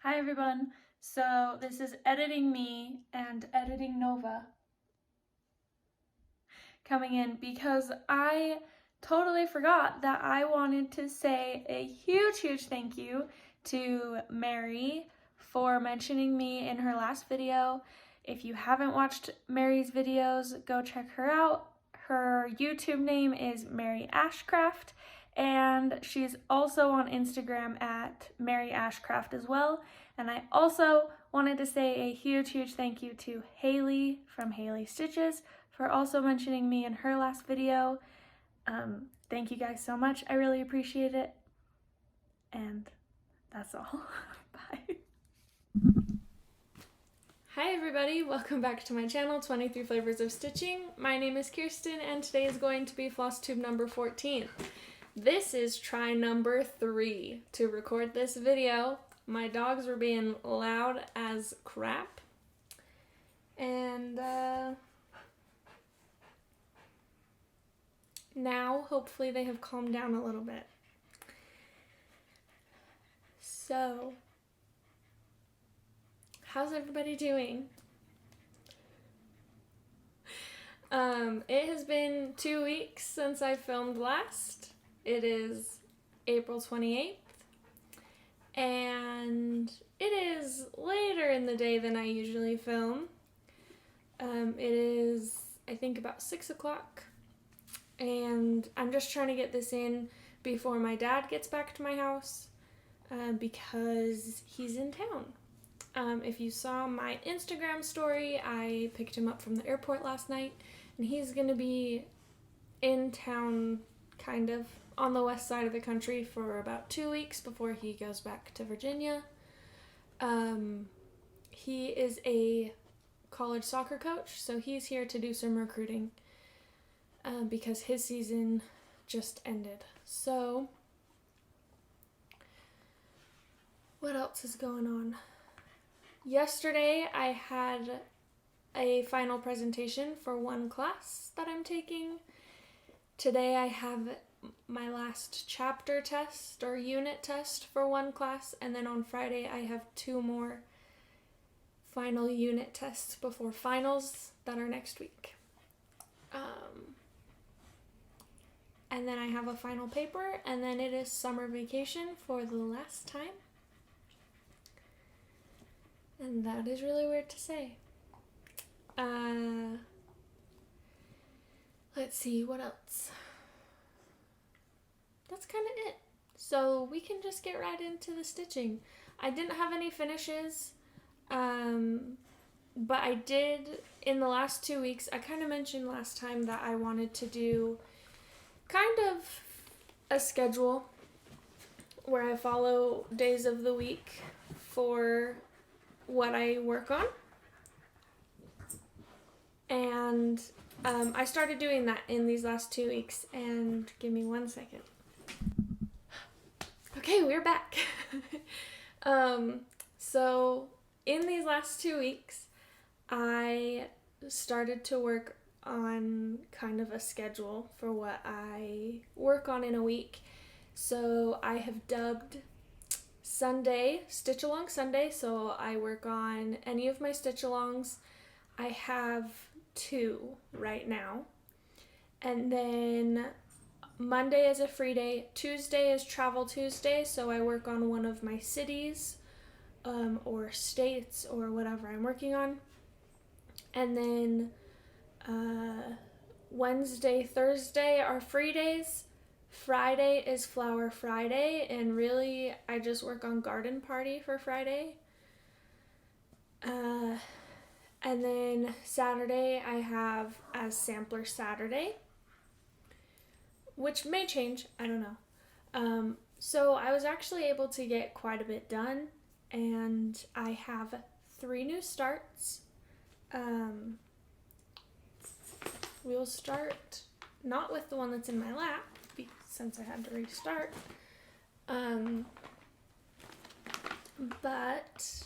Hi everyone, so this is Editing Me and Editing Nova coming in because I totally forgot that I wanted to say a huge thank you to Mary for mentioning me in her last video. If you haven't watched Mary's videos, go check her out. Her YouTube name is Mary Ashcraft, and she's also on Instagram at Mary Ashcraft as well. And I also wanted to say a huge thank you to Hailey from Hailey Stitches for also mentioning me in her last video. Thank you guys so much. I really appreciate it. And that's all. Bye. Hi everybody, welcome back to my channel, 23 Flavors of Stitching. My name is Kirsten and today is going to be Flosstube number 14. This is try number 3 to record this video. My dogs were being loud as crap. And now hopefully they have calmed down a little bit. So, how's everybody doing? It has been 2 weeks since I filmed last. It is April 28th, and it is later in the day than I usually film. It is, I think, about 6 o'clock, and I'm just trying to get this in before my dad gets back to my house, because he's in town. If you saw my Instagram story, I picked him up from the airport last night, and he's gonna be in town, kind of, on the west side of the country for about 2 weeks before he goes back to Virginia. He is a college soccer coach, so he's here to do some recruiting, because his season just ended. So, what else is going on? Yesterday I had a final presentation for one class that I'm taking. Today I have my last chapter test or unit test for one class, and then on Friday I have 2 more final unit tests before finals that are next week. And then I have a final paper, and then it is summer vacation for the last time. And that is really weird to say. Let's see, what else? That's kind of it. So we can just get right into the stitching. I didn't have any finishes, but I did in the last 2 weeks. I kind of mentioned last time that I wanted to do kind of a schedule where I follow days of the week for what I work on. And I started doing that in these last 2 weeks, and give me 1 second. Okay, we're back. So in these last 2 weeks, I started to work on kind of a schedule for what I work on in a week. So I have dubbed Sunday Stitch Along Sunday, so I work on any of my stitch alongs. I have 2 right now. And then Monday is a free day. Tuesday is Travel Tuesday, so I work on one of my cities or states or whatever I'm working on. And then Wednesday, Thursday are free days. Friday is Flower Friday, and really I just work on Garden Party for Friday. And then Saturday I have as Sampler Saturday, which may change, I don't know. So I was actually able to get quite a bit done, and I have 3 new starts. We'll start not with the one that's in my lap, since I had to restart, but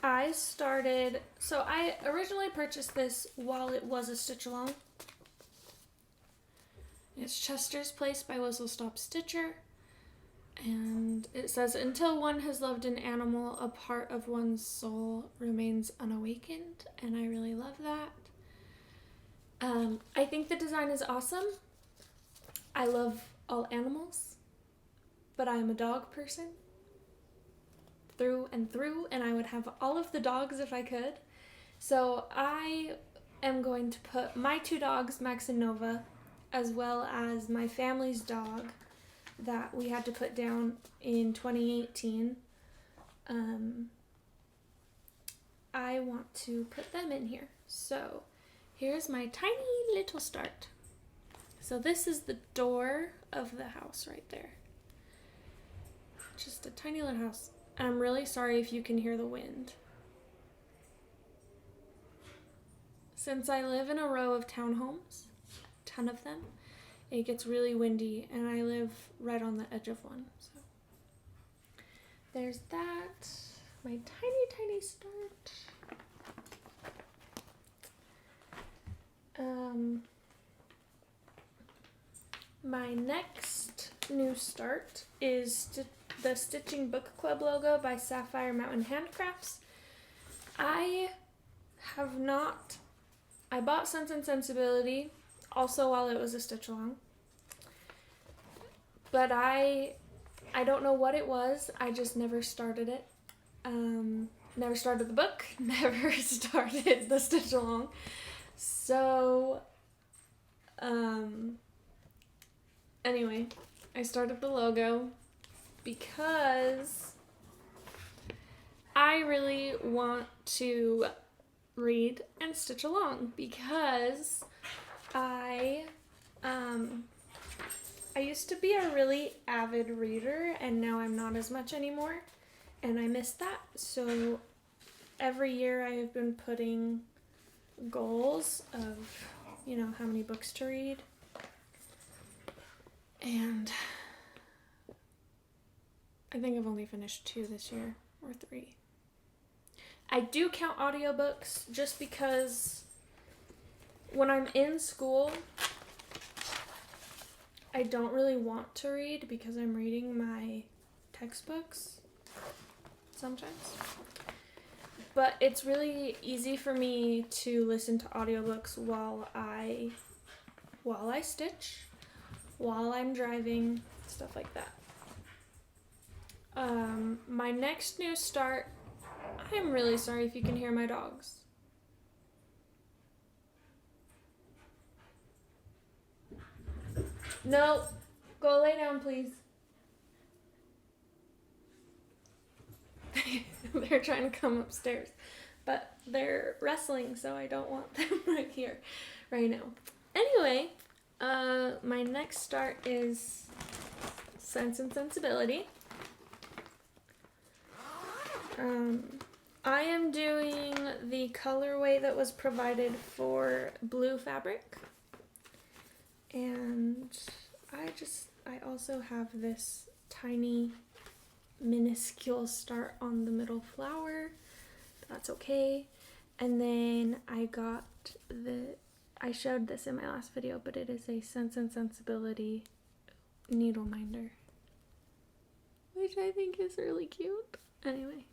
I started, so I originally purchased this while it was a stitch along. It's Chester's Place by Whistlestop Stitcher. And it says, until one has loved an animal, a part of one's soul remains unawakened. And I really love that. I think the design is awesome. I love all animals, but I am a dog person through and through, and I would have all of the dogs if I could. So I am going to put my 2 dogs, Max and Nova, as well as my family's dog that we had to put down in 2018. I want to put them in here. So here's my tiny little start. So this is the door of the house right there. Just a tiny little house. And I'm really sorry if you can hear the wind. Since I live in a row of townhomes, a ton of them, it gets really windy, and I live right on the edge of one. So there's that. My tiny, tiny start. My next new start is the Stitching Book Club logo by SapphireMtHandcrafts. I bought Sense and Sensibility also while it was a stitch along, but I don't know what it was. I just never started it. Never started the book, never started the stitch along. So anyway, I started the logo because I really want to read and stitch along, because I used to be a really avid reader, and now I'm not as much anymore, and I miss that. So every year I have been putting goals of, how many books to read, and I think I've only finished 2 this year, or 3. I do count audiobooks just because when I'm in school, I don't really want to read because I'm reading my textbooks sometimes. But it's really easy for me to listen to audiobooks while I stitch, while I'm driving, stuff like that. My next new start, I'm really sorry if you can hear my dogs. No, go lay down, please. They're trying to come upstairs, but they're wrestling, so I don't want them right here, right now. Anyway, my next start is Sense and Sensibility. I am doing the colorway that was provided for blue fabric, and I also have this tiny minuscule start on the middle flower. That's okay. And then I showed this in my last video, but it is a Sense and Sensibility needle minder, which I think is really cute. Anyway,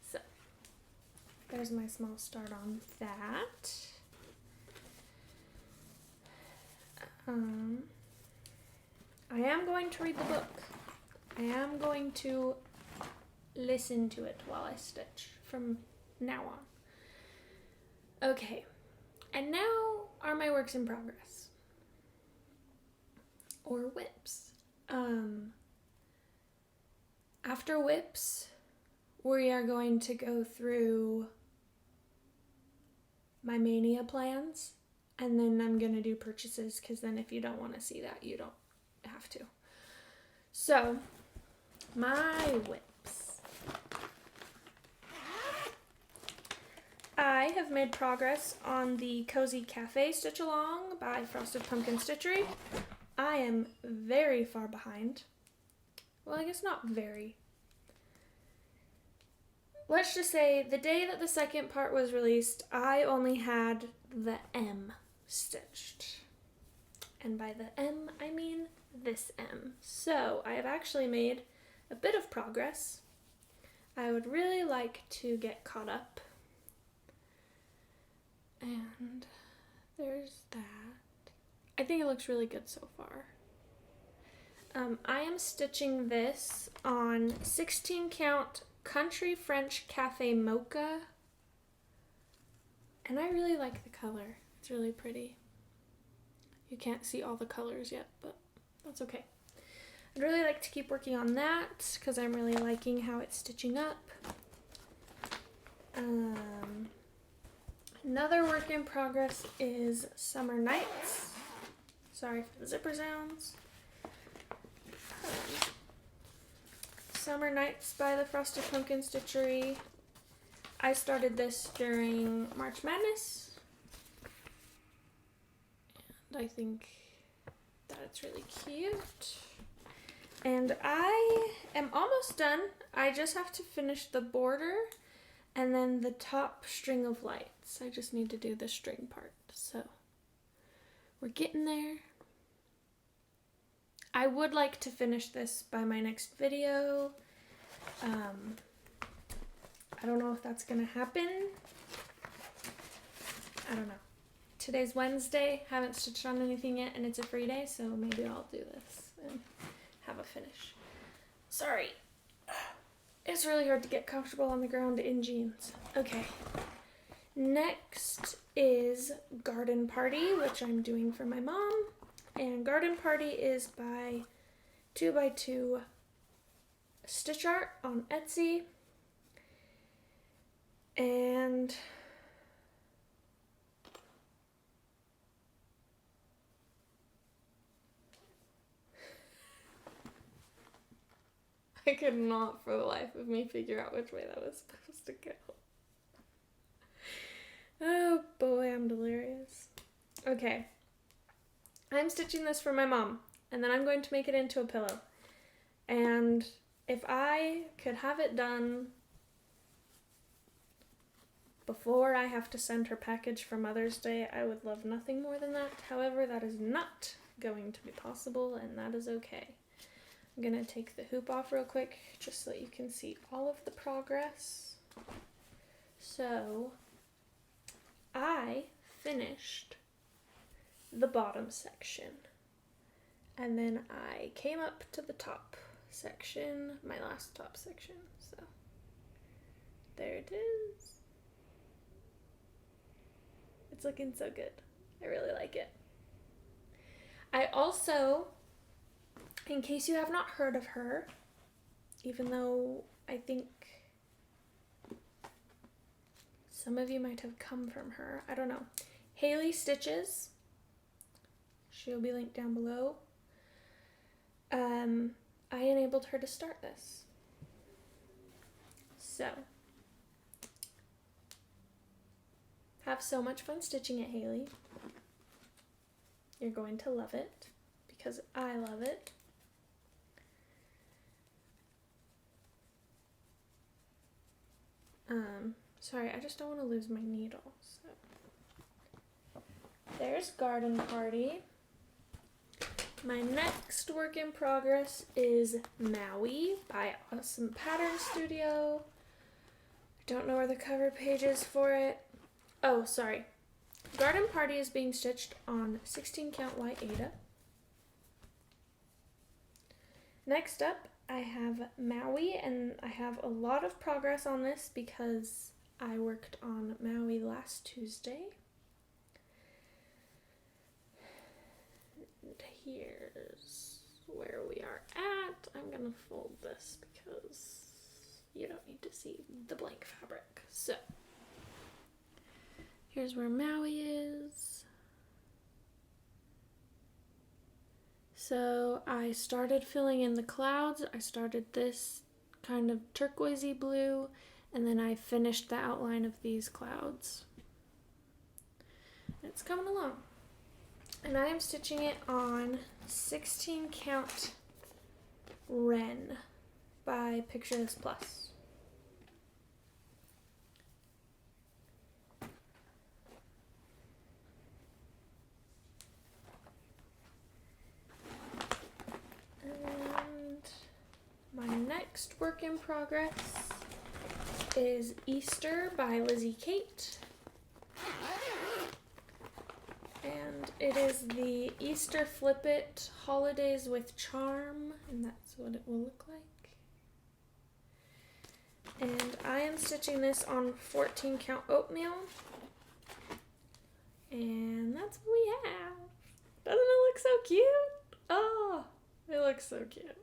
so there's my small start on that. I am going to read the book. I am going to listen to it while I stitch from now on. Okay, and now are my works in progress, or whips. After whips, we are going to go through my mania plans, and then I'm going to do purchases, because then if you don't want to see that, you don't have to. So, my whips. I have made progress on the Cozy Café Stitch Along by Frosted Pumpkin Stitchery. I am very far behind. Well, I guess not very. Let's just say the day that the second part was released, I only had the M stitched. And by the M, I mean this M. So I have actually made a bit of progress. I would really like to get caught up. And there's that. I think it looks really good so far. I am stitching this on 16 count Country French Café Mocha. And I really like the color. It's really pretty. You can't see all the colors yet, but that's okay. I'd really like to keep working on that because I'm really liking how it's stitching up. Another work in progress is Summer Nights. Sorry for the zipper sounds. Summer Nights by the Frosted Pumpkin Stitchery. I started this during March Madness. And I think that it's really cute. And I am almost done. I just have to finish the border and then the top string of lights. I just need to do the string part. So we're getting there. I would like to finish this by my next video. I don't know if that's gonna happen. I don't know. Today's Wednesday, haven't stitched on anything yet, and it's a free day, so maybe I'll do this and have a finish. Sorry. It's really hard to get comfortable on the ground in jeans. Okay. Next is Garden Party, which I'm doing for my mom. And Garden Party is by 2x2 Stitch Art on Etsy. And I could not for the life of me figure out which way that was supposed to go. Oh boy, I'm delirious. Okay. I'm stitching this for my mom, and then I'm going to make it into a pillow. And if I could have it done before I have to send her package for Mother's Day, I would love nothing more than that. However, that is not going to be possible, and that is okay. I'm gonna take the hoop off real quick just so that you can see all of the progress. So I finished the bottom section, and then I came up to the top section, my last top section. So there it is. It's looking so good. I really like it. I also, in case you have not heard of her, even though I think some of you might have come from her, I don't know. Hailey Stitches. She'll be linked down below. I enabled her to start this. So, have so much fun stitching it, Hailey. You're going to love it because I love it. Sorry, I just don't want to lose my needle. So there's Garden Party. My next work in progress is Maui by AwesomePatternStudio. I don't know where the cover page is for it. Oh, sorry. Garden Party is being stitched on 16 count white Aida. Next up, I have Maui, and I have a lot of progress on this because I worked on Maui last Tuesday. And here's where we are at. I'm gonna fold this because you don't need to see the blank fabric. So here's where Maui is. So I started filling in the clouds. I started this kind of turquoisey blue, and then I finished the outline of these clouds. It's coming along. And I am stitching it on 16 count Wren by Picture This Plus. next work in progress is Easter by Lizzie Kate. And it is the Easter Flip It Holidays with Charm, and that's what it will look like. And I am stitching this on 14 count oatmeal. And that's what we have. Doesn't it look so cute? Oh, it looks so cute.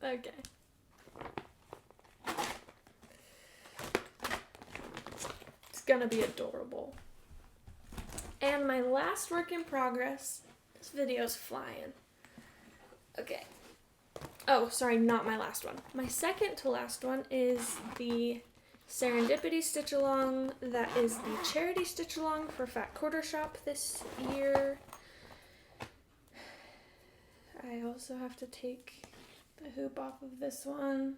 Okay. It's gonna be adorable. And my last work in progress, this video's flying. Okay. Oh, sorry, not my last one. My second to last one is the Serendipity Stitch Along. That is the charity Stitch Along for Fat Quarter Shop this year. I also have to take the hoop off of this one.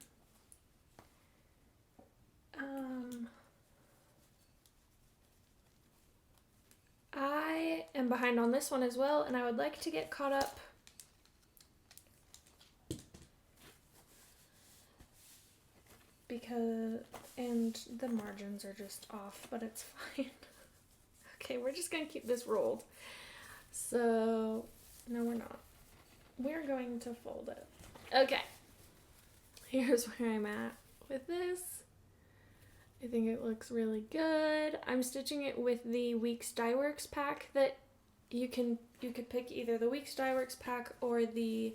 I am behind on this one as well, and I would like to get caught up and the margins are just off, but it's fine. Okay, we're just gonna keep this rolled. So, no, we're not. We're going to fold it. Okay, here's where I'm at with this. I think it looks really good. I'm stitching it with the Weeks Dye Works pack that you could pick either the Weeks Dye Works pack or the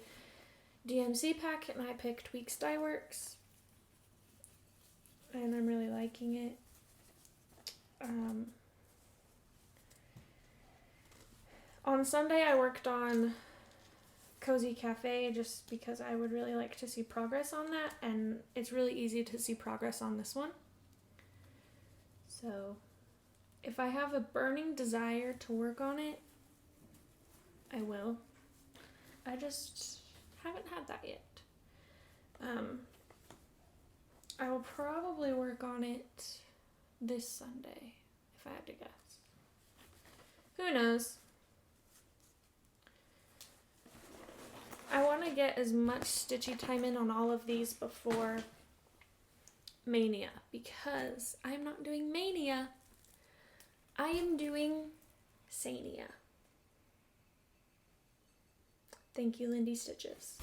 DMC pack, and I picked Weeks Dye Works. And I'm really liking it. On Sunday I worked on Cozy Café just because I would really like to see progress on that, and it's really easy to see progress on this one. So if I have a burning desire to work on it, I will. I just haven't had that yet. I will probably work on it this Sunday, if I had to guess. Who knows? I want to get as much stitchy time in on all of these before Mania, because I'm not doing Mania. I am doing Sania. Thank you, Lindy Stitches.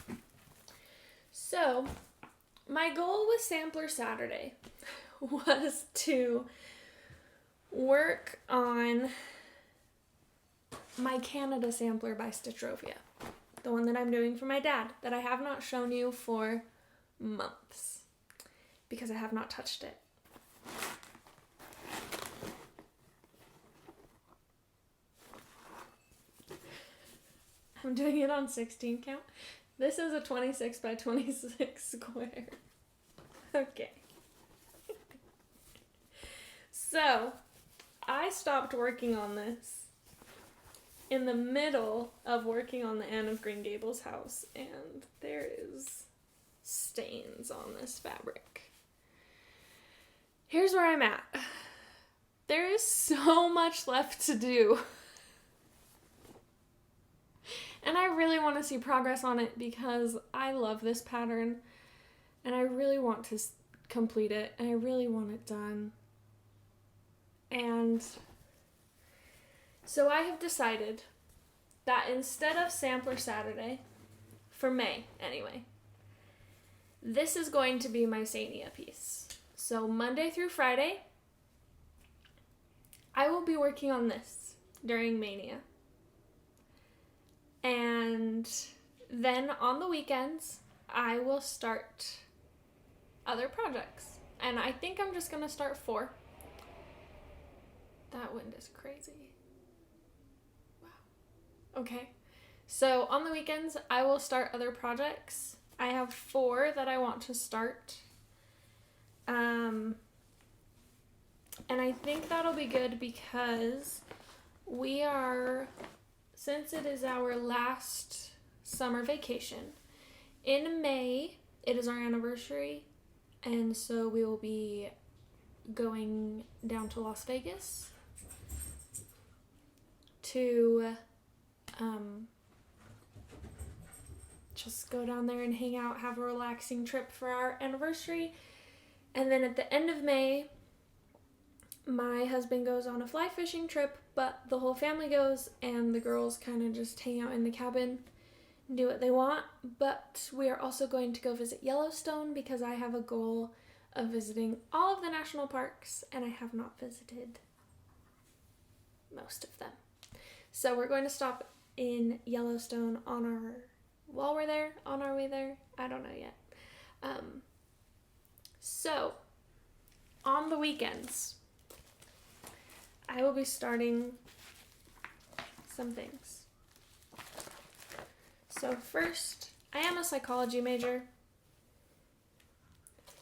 So, my goal with Sampler Saturday was to work on my Canada sampler by Stitchrovia. The one that I'm doing for my dad, that I have not shown you for months because I have not touched it. I'm doing it on 16 count. This is a 26 by 26 square. Okay. So, I stopped working on this in the middle of working on the Anne of Green Gables house, and there is stains on this fabric. Here's where I'm at. There is so much left to do. And I really want to see progress on it because I love this pattern and I really want to complete it and I really want it done. And so I have decided that instead of Sampler Saturday, for May anyway, this is going to be my Sania piece. So Monday through Friday, I will be working on this during Mania. And then on the weekends, I will start other projects. And I think I'm just going to start 4. That wind is crazy. Wow. Okay. So on the weekends, I will start other projects. I have 4 that I want to start. And I think that'll be good because we are... Since it is our last summer vacation, in May, it is our anniversary, and so we will be going down to Las Vegas to just go down there and hang out, have a relaxing trip for our anniversary. And then at the end of May, my husband goes on a fly fishing trip, but the whole family goes, and the girls kind of just hang out in the cabin and do what they want. But we are also going to go visit Yellowstone because I have a goal of visiting all of the national parks, and I have not visited most of them. So we're going to stop in Yellowstone on our way there. I don't know yet. So on the weekends, I will be starting some things. So first, I am a psychology major,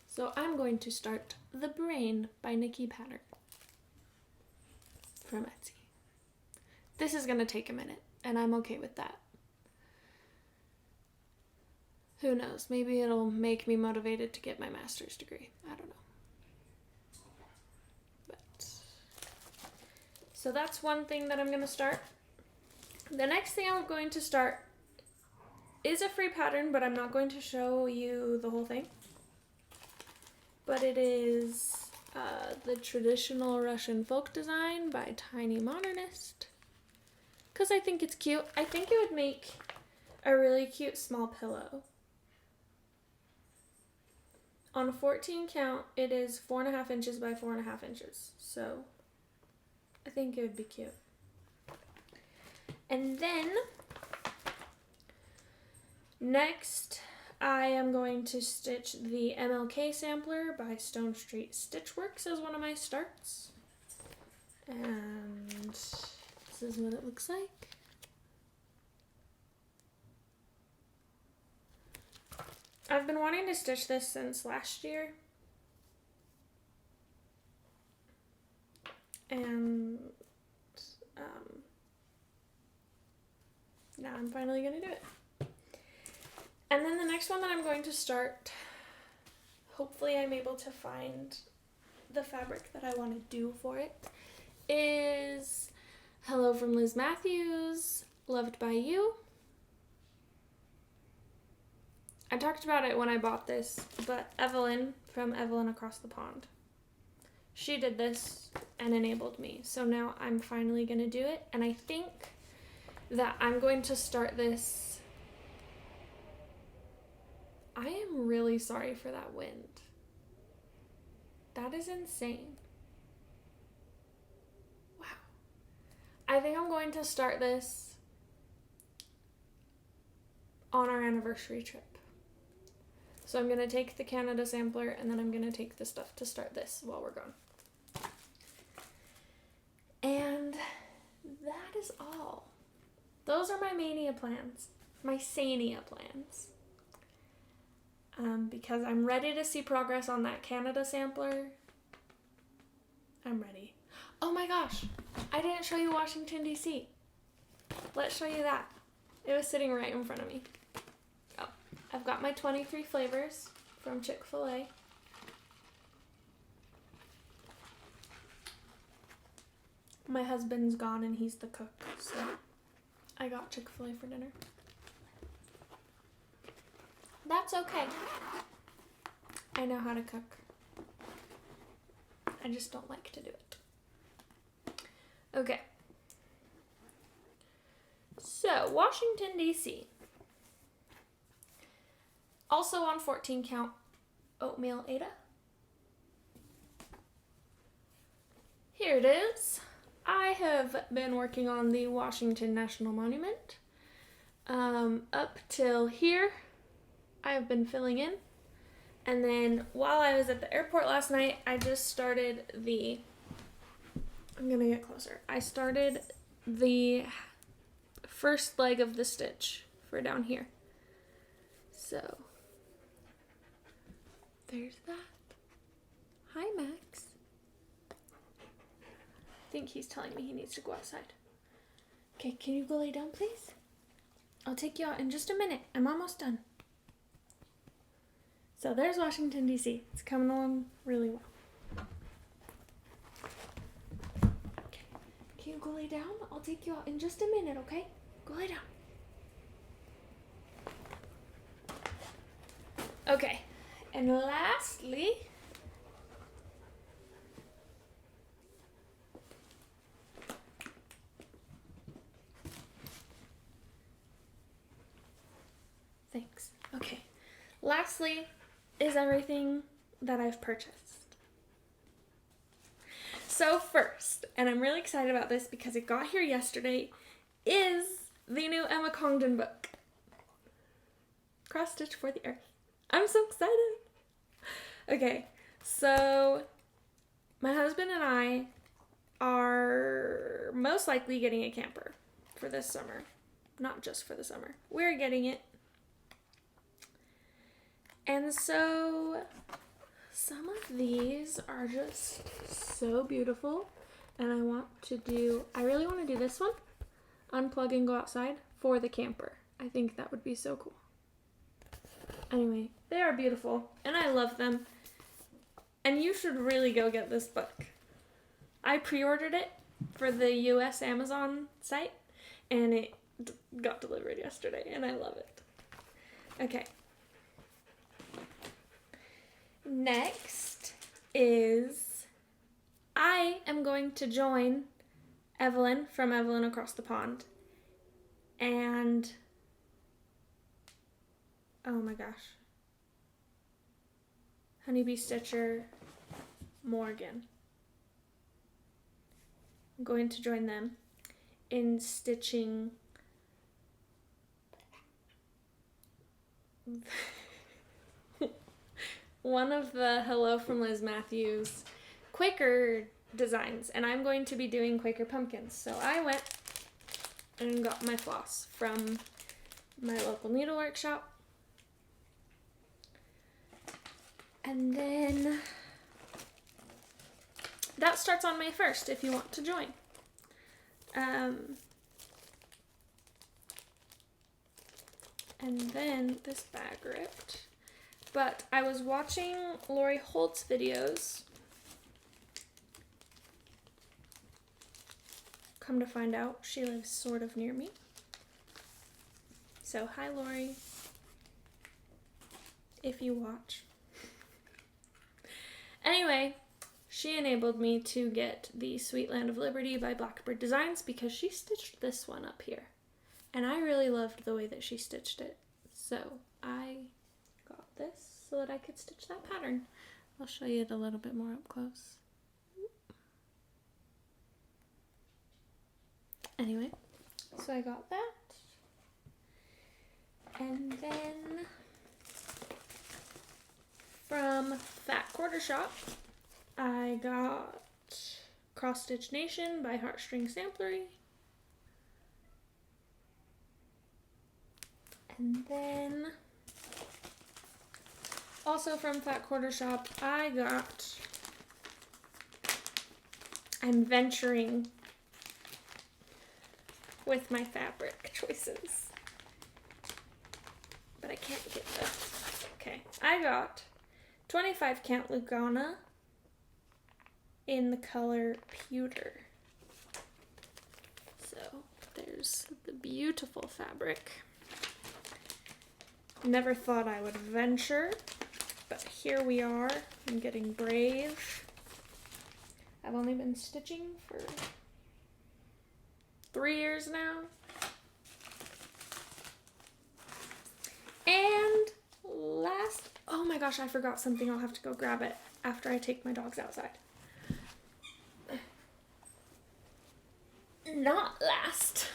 so I'm going to start The Brain by NikkiPattern from Etsy. This is going to take a minute, and I'm okay with that. Who knows? Maybe it'll make me motivated to get my master's degree. I don't know. But so that's one thing that I'm going to start. The next thing I'm going to start is a free pattern, but I'm not going to show you the whole thing. But it is the Traditional Russian Folk Design by tinymodernist. Because I think it's cute. I think it would make a really cute small pillow. On a 14 count, it is 4.5 inches by 4.5 inches. So I think it would be cute. And then next, I am going to stitch the MLK sampler by Stone Street Stitchworks as one of my starts. And this is what it looks like. I've been wanting to stitch this since last year. And now I'm finally going to do it. And then the next one that I'm going to start, hopefully I'm able to find the fabric that I want to do for it, is Hello from Liz Mathews, Loved by You. I talked about it when I bought this, but Evelyn from Evelyn Across the Pond, she did this and enabled me. So now I'm finally going to do it, and I think that I'm going to start this. I am really sorry for that wind. That is insane. Wow. I think I'm going to start this on our anniversary trip. So I'm going to take the Canada sampler, and then I'm going to take the stuff to start this while we're gone. And that is all. Those are my mania plans. My Sania plans. Because I'm ready to see progress on that Canada sampler. I'm ready. Oh my gosh, I didn't show you Washington, D.C. Let's show you that. It was sitting right in front of me. Oh, I've got my 23 flavors from Chick-fil-A. My husband's gone and he's the cook, so I got Chick-fil-A for dinner. That's okay. I know how to cook. I just don't like to do it. Okay. So, Washington, D.C. Also on 14 count, Oatmeal Ada. Here it is. I have been working on the Washington National Monument. Up till here, I have been filling in. And then while I was at the airport last night, I just started the, I'm gonna get closer. I started the first leg of the stitch for down here. So, there's that. Hi, Max. I think he's telling me he needs to go outside. Okay, can you go lay down, please? I'll take you out in just a minute. I'm almost done. So there's Washington, D.C. It's coming along really well. Okay, can you go lay down? I'll take you out in just a minute, okay? Go lay down. Okay, and lastly, thanks. Okay, lastly is everything that I've purchased. So first, and I'm really excited about this because it got here yesterday, is the new Emma Congdon book, Cross Stitch for the Earth. I'm so excited. Okay, so my husband and I are most likely getting a camper for this summer. Not just for the summer. We're getting it. And so some of these are just so beautiful. And I really want to do this one. Unplug and go outside for the camper. I think that would be so cool. Anyway, they are beautiful and I love them. And you should really go get this book. I pre-ordered it for the US Amazon site and it got delivered yesterday and I love it. Okay. Next is I am going to join Evelyn from Evelyn Across the Pond. And oh my gosh. HoneyBee Stitcher, Morgan. I'm going to join them in stitching one of the Hello from Liz Mathews Quaker designs, and I'm going to be doing Quaker pumpkins. So I went and got my floss from my local needle workshop. And then that starts on May 1st if you want to join. And then this bag ripped. But I was watching Lori Holt's videos. Come to find out, she lives sort of near me. So hi Lori, if you watch. Anyway, she enabled me to get the Sweet Land of Liberty by Blackbird Designs because she stitched this one up here. And I really loved the way that she stitched it. So I got this so that I could stitch that pattern. I'll show you it a little bit more up close. Anyway, so I got that. And then from Fat Quarter Shop, I got Cross Stitch Nation by Heartstring Samplery. And then also from Fat Quarter Shop, I'm venturing with my fabric choices. But I can't get this. Okay, I got 25 count Lugana in the color pewter. So there's the beautiful fabric. Never thought I would venture, but here we are. I'm getting brave. I've only been stitching for 3 years now. And last, oh my gosh, I forgot something. I'll have to go grab it after I take my dogs outside. Not last.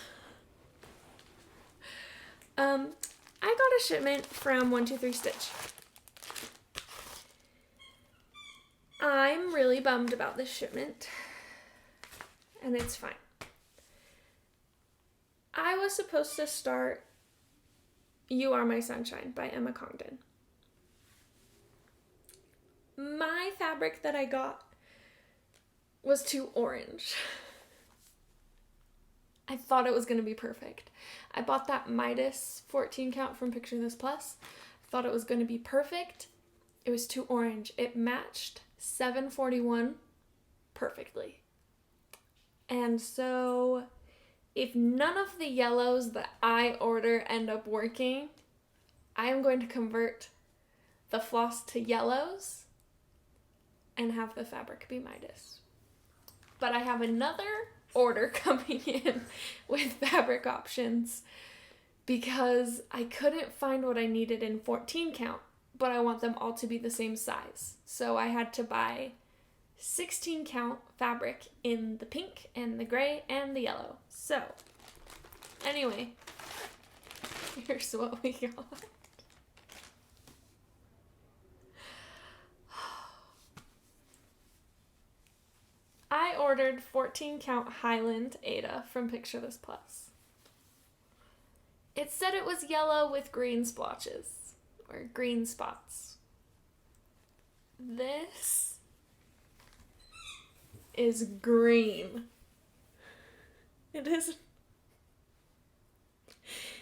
I got a shipment from 123 Stitch. I'm really bummed about this shipment, and it's fine. I was supposed to start You Are My Sunshine by Emma Congdon. My fabric that I got was too orange. I thought it was going to be perfect. I bought that Midas 14 count from Picture This Plus. Thought it was going to be perfect. It was too orange. It matched 741 perfectly. And so if none of the yellows that I order end up working, I am going to convert the floss to yellows and have the fabric be Midas. But I have another order coming in with fabric options because I couldn't find what I needed in 14 count, but I want them all to be the same size. So I had to buy 16 count fabric in the pink and the gray and the yellow. So anyway, here's what we got. I ordered 14 count Highland Ada from Picture This Plus. It said it was yellow with green splotches, or green spots. This is green. It is.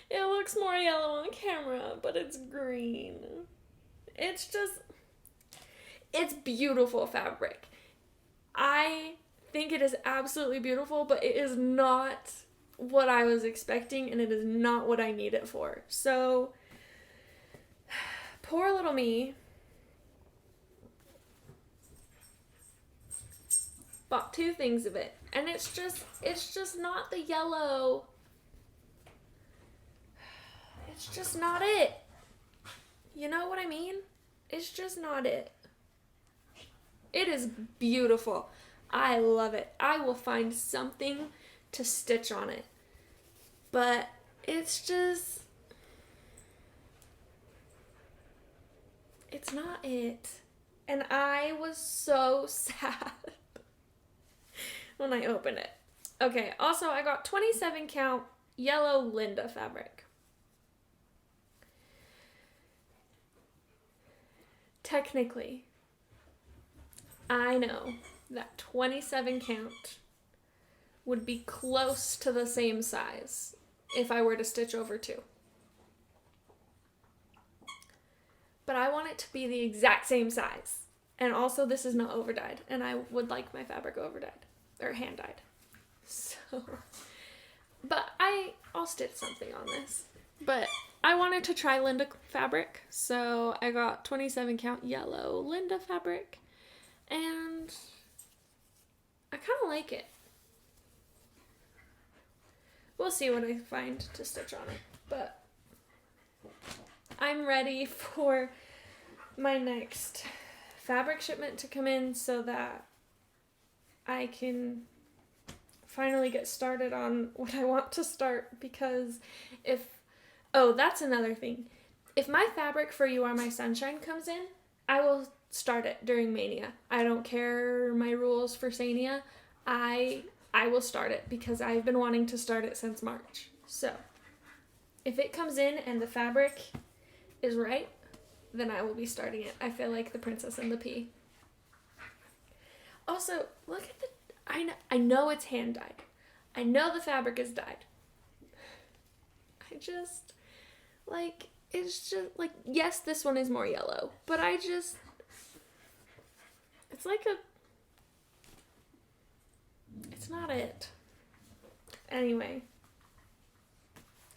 It looks more yellow on camera, but it's green. It's just, it's beautiful fabric. I think it is absolutely beautiful, but it is not what I was expecting, and it is not what I need it for. So, poor little me bought 2 things of it, and it's just not the yellow. It's just not it. You know what I mean? It's just not it. It is beautiful. I love it. I will find something to stitch on it. But it's just, it's not it. And I was so sad when I opened it. Okay, also I got 27 count yellow Linda fabric. Technically, I know that 27 count would be close to the same size if I were to stitch over 2. But I want it to be the exact same size. And also this is not over-dyed, and I would like my fabric over-dyed, or hand-dyed. So, but I'll stitch something on this. But I wanted to try Linda fabric, so I got 27 count yellow Linda fabric, and I kind of like it. We'll see what I find to stitch on it, but I'm ready for my next fabric shipment to come in so that I can finally get started on what I want to start, because that's another thing. If my fabric for You Are My Sunshine comes in, I will start it during Mania. I don't care my rules for Sania. I will start it because I've been wanting to start it since March. So, if it comes in and the fabric is right, then I will be starting it. I feel like the Princess and the Pea. Also, look at I know it's hand dyed. I know the fabric is dyed. It's just like, yes, this one is more yellow, but it's not it. Anyway,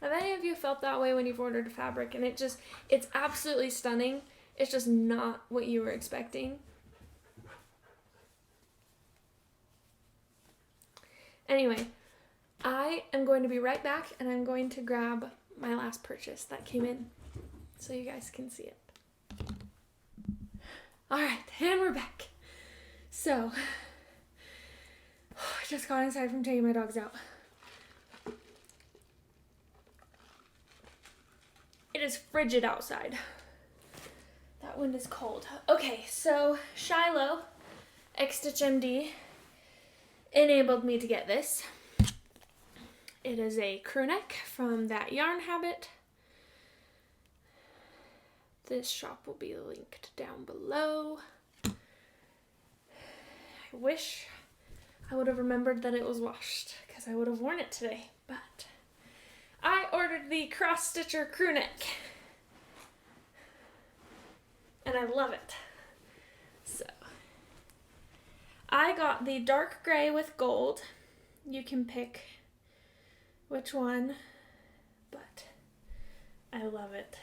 have any of you felt that way when you've ordered a fabric and it's absolutely stunning? It's just not what you were expecting. Anyway, I am going to be right back, and I'm going to grab my last purchase that came in so you guys can see it. Alright, and we're back. So, I just got inside from taking my dogs out. It is frigid outside. That wind is cold. Okay, so Shiloh, XStitchMD, enabled me to get this. It is a Crewneck from ThatYarnHabit. This shop will be linked down below. I wish I would have remembered that it was washed, because I would have worn it today, but I ordered the CrossStitcher Crewneck, and I love it. So, I got the dark gray with gold. You can pick which one, but I love it.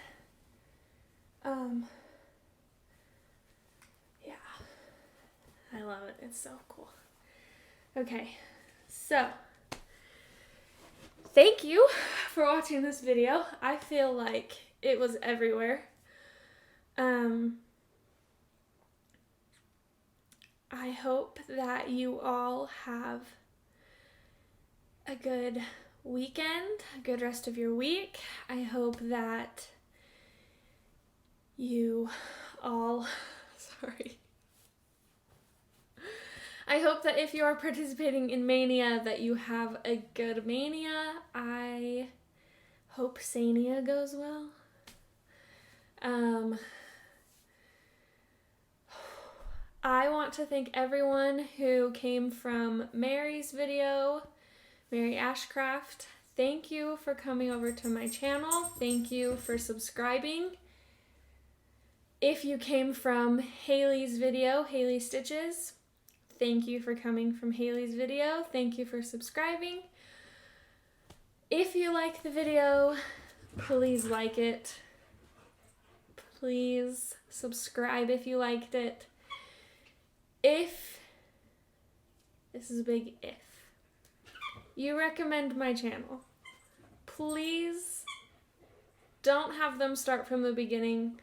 I love it. It's so cool. Okay, so thank you for watching this video. I feel like it was everywhere. I hope that you all have a good weekend, a good rest of your week. I hope that you all, sorry. I hope that if you are participating in Mania that you have a good Mania. I hope Sania goes well. I want to thank everyone who came from Mary's video, Mary Ashcraft. Thank you for coming over to my channel. Thank you for subscribing. If you came from Hailey's video, Hailey Stitches, thank you for coming from Hailey's video. Thank you for subscribing. If you like the video, please like it. Please subscribe if you liked it. If, this is a big if, you recommend my channel, please don't have them start from the beginning,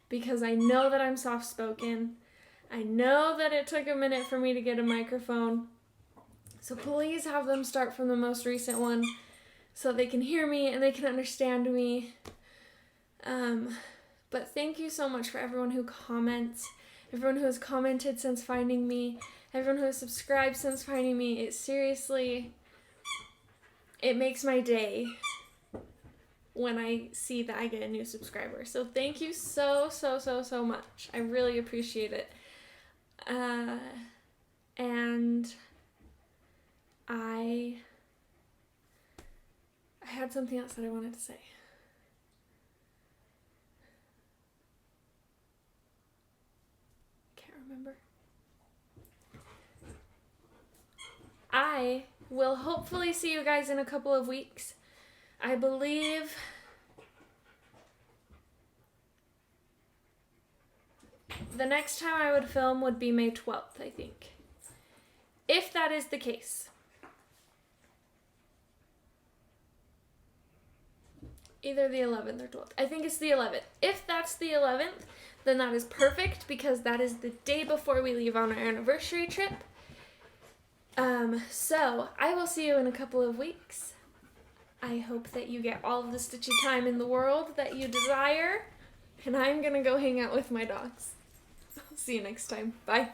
because I know that I'm soft-spoken. I know that it took a minute for me to get a microphone. So please have them start from the most recent one so they can hear me and they can understand me. But thank you so much for everyone who comments, everyone who has commented since finding me, everyone who has subscribed since finding me. It seriously, it makes my day when I see that I get a new subscriber. So thank you so much. I really appreciate it. And I had something else that I wanted to say. Can't remember. I will hopefully see you guys in a couple of weeks. I believe the next time I would film would be May 12th, I think. If that is the case. Either the 11th or 12th. I think it's the 11th. If that's the 11th, then that is perfect because that is the day before we leave on our anniversary trip. So I will see you in a couple of weeks. I hope that you get all of the stitchy time in the world that you desire. And I'm gonna go hang out with my dogs. See you next time. Bye.